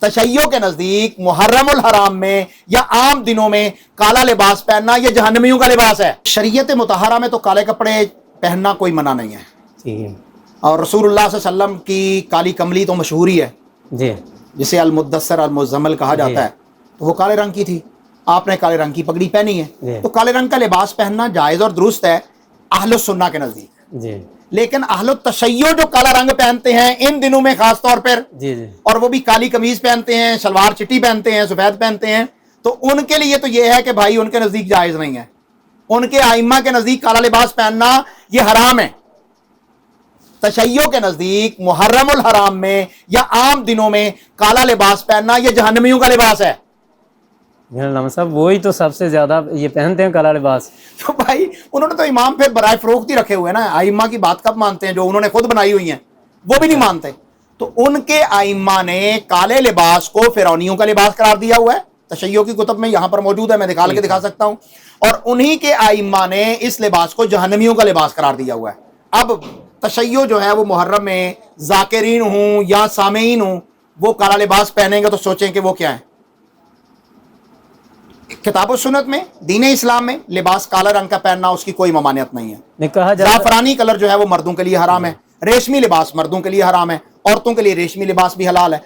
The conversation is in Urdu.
تشیع کے نزدیک محرم الحرام میں یا عام دنوں میں کالا لباس پہننا یہ جہنمیوں کا لباس ہے۔ شریعت مطہرہ میں تو کالے کپڑے پہننا کوئی منع نہیں ہے، جی اور رسول اللہ صلی اللہ علیہ وسلم کی کالی کملی تو مشہور ہی ہے، جی جسے المدثر المزمل کہا جاتا ہے، تو وہ کالے رنگ کی تھی، آپ نے کالے رنگ کی پگڑی پہنی ہے، تو کالے رنگ کا لباس پہننا جائز اور درست ہے اہل السنہ کے نزدیک۔ جی لیکن اہل التشیع جو کالا رنگ پہنتے ہیں ان دنوں میں خاص طور پر، جی جی اور وہ بھی کالی قمیض پہنتے ہیں، شلوار چٹی پہنتے ہیں، سفید پہنتے ہیں، تو ان کے لیے تو یہ ہے کہ بھائی ان کے نزدیک جائز نہیں ہے، ان کے ائمہ کے نزدیک کالا لباس پہننا یہ حرام ہے۔ تشیع کے نزدیک محرم الحرام میں یا عام دنوں میں کالا لباس پہننا یہ جہنمیوں کا لباس ہے۔ علامہ صاحب وہی تو سب سے زیادہ یہ پہنتے ہیں کالا لباس۔ تو بھائی انہوں نے تو امام پھر برائے فروخت ہی رکھے ہوئے نا، ائمہ کی بات کب مانتے ہیں؟ جو انہوں نے خود بنائی ہوئی ہیں وہ بھی نہیں مانتے۔ تو ان کے ائمہ نے کالے لباس کو فرعونیوں کا لباس قرار دیا ہوا ہے، تشیع کی کتب میں یہاں پر موجود ہے، میں نکال کے دکھا سکتا ہوں، اور انہی کے ائمہ نے اس لباس کو جہنمیوں کا لباس قرار دیا ہوا ہے۔ اب تشیع جو ہے وہ محرم میں ذاکرین ہوں یا سامعین ہوں وہ کالا لباس پہنیں گے تو سوچیں کہ وہ کیا ہے۔ کتاب و سنت میں دین اسلام میں لباس کالا رنگ کا پہننا اس کی کوئی ممانعت نہیں ہے۔ کہا جاتا زعفرانی کلر جو ہے وہ مردوں کے لیے حرام ہے، ریشمی لباس مردوں کے لیے حرام ہے، عورتوں کے لیے ریشمی لباس بھی حلال ہے۔